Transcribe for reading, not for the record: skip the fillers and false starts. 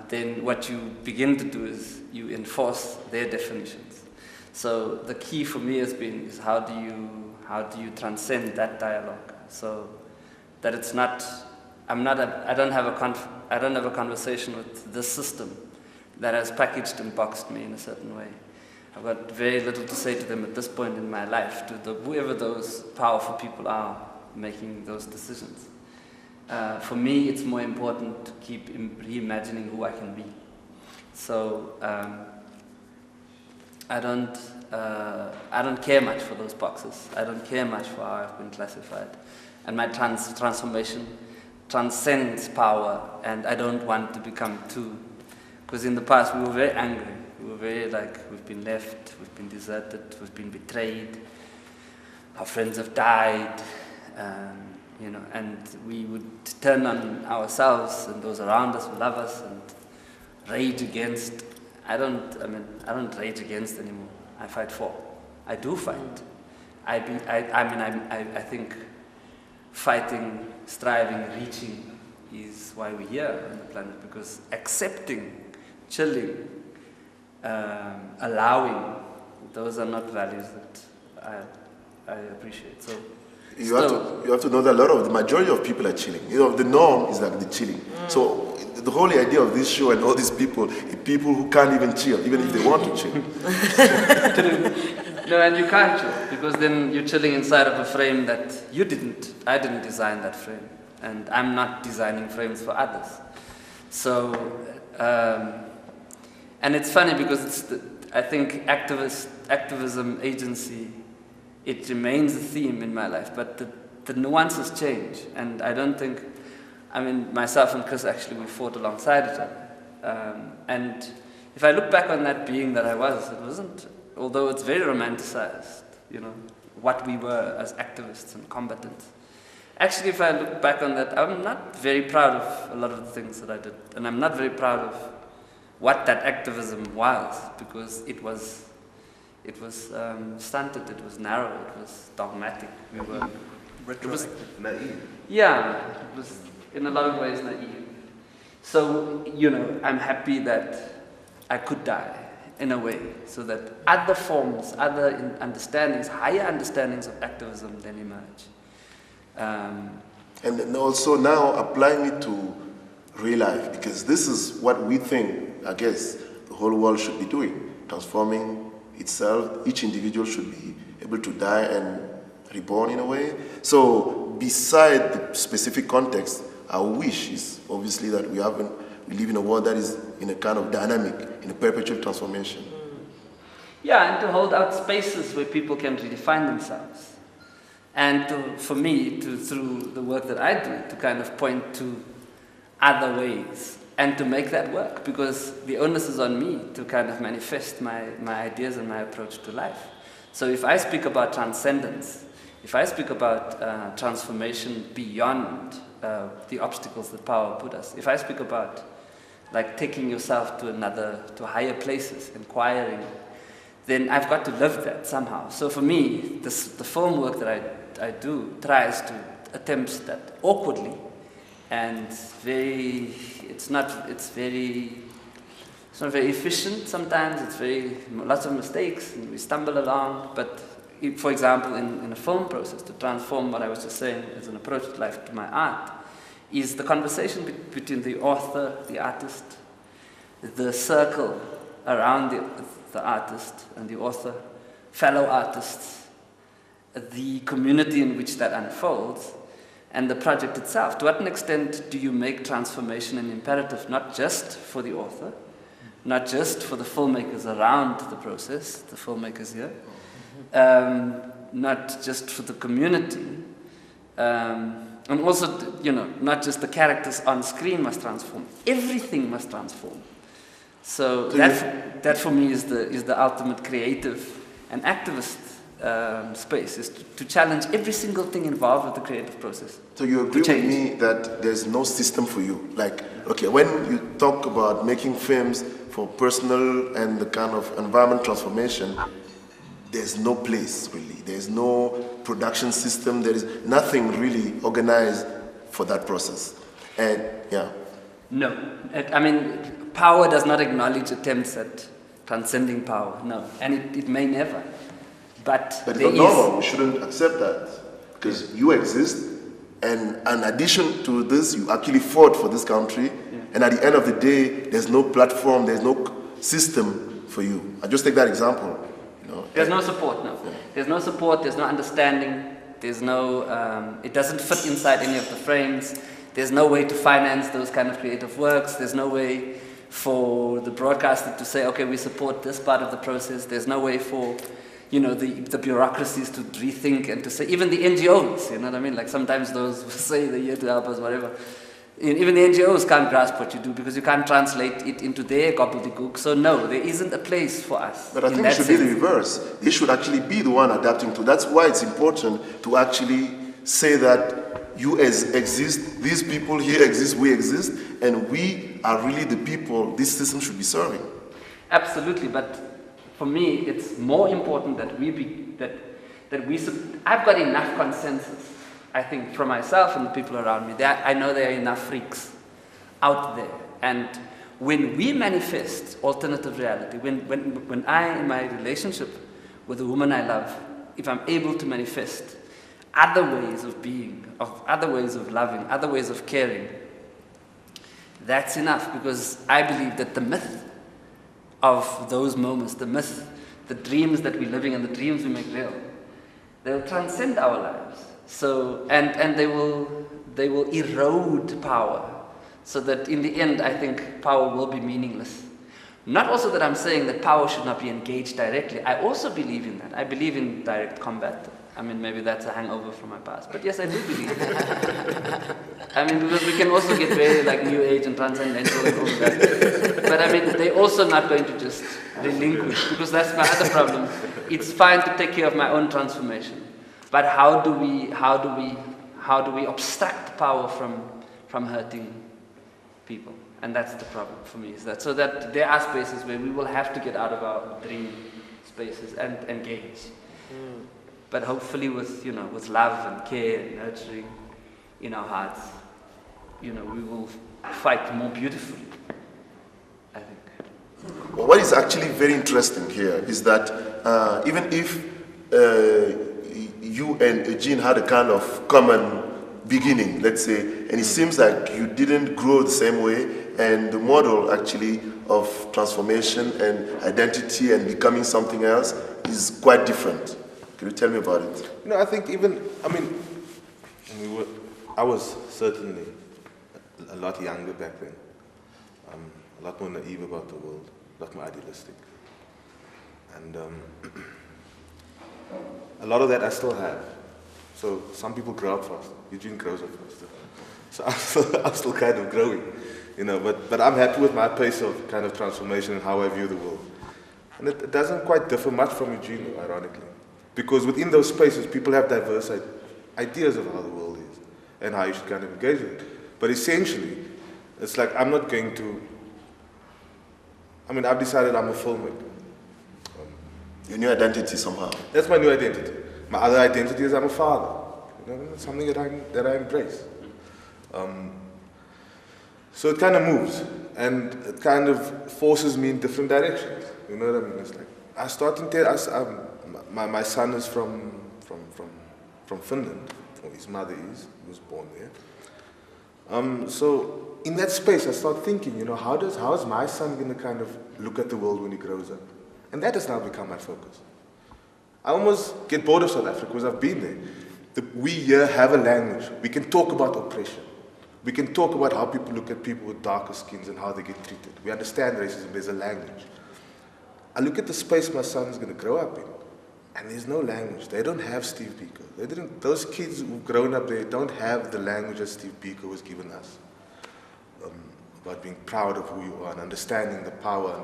then what you begin to do is you enforce their definitions. So the key for me has been is how do you transcend that dialogue? So that it's not, I don't have a conversation with this system that has packaged and boxed me in a certain way. I've got very little to say to them at this point in my life, to whoever those powerful people are making those decisions. For me, it's more important to keep reimagining who I can be. So I don't care much for those boxes. I don't care much for how I've been classified. And my transformation transcends power, and I don't want to become too. Because in the past we were very angry. We were very we've been left, we've been deserted, we've been betrayed, our friends have died, and we would turn on ourselves and those around us who love us and rage against. I don't rage against anymore. I fight for. I do fight. I think fighting, striving, reaching is why we're here on the planet, because accepting, chilling, allowing, those are not values that I appreciate. So you have to know that a lot of the majority of people are chilling. The norm is like the chilling. So the whole idea of this show and all these people who can't even chill, even if they want to chill. No, and you can't chill, because then you're chilling inside of a frame that I didn't design that frame, and I'm not designing frames for others. So, and it's funny because I think activism, agency, it remains a theme in my life, but the nuances change, and I don't think, myself and Chris actually, we fought alongside each other. And if I look back on that being that I was, it wasn't, although it's very romanticized, what we were as activists and combatants. Actually, if I look back on that, I'm not very proud of a lot of the things that I did, and I'm not very proud of what that activism was, because it was stunted, it was narrow, it was dogmatic. We were naive. Yeah, it was in a lot of ways naive. So, I'm happy that I could die in a way, so that other forms, other understandings, higher understandings of activism then emerge. And also now applying it to real life, because this is what we think, I guess, the whole world should be doing, transforming itself. Each individual should be able to die and reborn in a way. So beside the specific context, our wish is obviously that we live in a world that is in a kind of dynamic, in a perpetual transformation. Yeah, and to hold out spaces where people can redefine themselves. And for me, through the work that I do, to kind of point to other ways and to make that work, because the onus is on me to kind of manifest my ideas and my approach to life. So if I speak about transcendence, if I speak about transformation beyond the obstacles that power put us, if I speak about taking yourself to higher places, inquiring, then I've got to live that somehow. So for me, the film work that I do tries to attempt that awkwardly, and it's not very efficient sometimes. It's lots of mistakes, and we stumble along. But for example, in a film process, to transform what I was just saying as an approach to life, to my art, is the conversation between the author, the artist, the circle around the artist and the author, fellow artists, the community in which that unfolds, and the project itself. To what extent do you make transformation an imperative, not just for the author, not just for the filmmakers around the process, the filmmakers here, not just for the community, and also, not just the characters on screen must transform. Everything must transform. So that for me is the ultimate creative and activist space, is to challenge every single thing involved with the creative process. So you agree with me that there's no system for you? When you talk about making films for personal and the kind of environment transformation, there's no place really. There's no production system. There is nothing really organized for that process. And yeah. No, power does not acknowledge attempts at transcending power, no, and it may never. But it's there not normal. We shouldn't accept that because you exist, and in addition to this, you actually fought for this country, and at the end of the day, there's no platform, there's no system for you. I just take that example. You know, there's no support, no. Yeah. There's no support. There's no understanding. There's no. It doesn't fit inside any of the frames. There's no way to finance those kind of creative works. There's no way for the broadcaster to say, okay, we support this part of the process. There's no way for, you know, the bureaucracies to rethink and to say, even the NGOs, you know what I mean? Like sometimes those who say they're here to help us, whatever. Even the NGOs can't grasp what you do because you can't translate it into their gobbledygook. So no, there isn't a place for us. But I think it should be the reverse. They should actually be the one adapting to. That's why it's important to actually say that you exist, these people here exist, we exist, and we are really the people this system should be serving. Absolutely, but for me, it's more important that I've got enough consensus, I think, from myself and the people around me. I know there are enough freaks out there, and when we manifest alternative reality, when I, in my relationship with the woman I love, if I'm able to manifest other ways of being, other ways of loving, other ways of caring, that's enough, because I believe that the myth of those moments, the myth, the dreams that we're living and the dreams we make real, they'll transcend our lives. So, and they will erode power, so that in the end, I think power will be meaningless. Not also that I'm saying that power should not be engaged directly. I also believe in that. I believe in direct combat. I mean, maybe that's a hangover from my past. But yes, I do believe that. I mean, because we can also get very like New Age and transcendental and all of that. But I mean, they're also not going to just relinquish, because that's my other problem. It's fine to take care of my own transformation. But how do we obstruct power from hurting people? And that's the problem for me, is that so that there are spaces where we will have to get out of our dream spaces and engage. But hopefully with love and care and nurturing in our hearts, we will fight more beautifully, I think. Well, what is actually very interesting here is that even if you and Eugene had a kind of common beginning, let's say, and it seems like you didn't grow the same way, and the model actually of transformation and identity and becoming something else is quite different. Can you tell me about it? I think I was certainly a lot younger back then, a lot more naive about the world, a lot more idealistic. And a lot of that I still have. So some people grow up faster. Eugene grows up faster. So I'm still kind of growing, but I'm happy with my pace of kind of transformation and how I view the world. And it doesn't quite differ much from Eugene, ironically. Because within those spaces, people have diverse ideas of how the world is and how you should kind of engage with it. But essentially, it's like I'm not going to... I've decided I'm a filmmaker. Your new identity somehow. That's my new identity. My other identity is I'm a father. It's something that I embrace. So it kind of moves, and it kind of forces me in different directions. You know what I mean? It's like I start to my son is from Finland, or his mother is. He was born there. So in that space, I start thinking, how is my son going to kind of look at the world when he grows up? And that has now become my focus. I almost get bored of South Africa because I've been there. We here have a language. We can talk about oppression. We can talk about how people look at people with darker skins and how they get treated. We understand racism. There's a language. I look at the space my son is going to grow up in, and there's no language. They don't have Steve Biko. Those kids who've grown up there don't have the language that Steve Biko has given us, about being proud of who you are and understanding the power.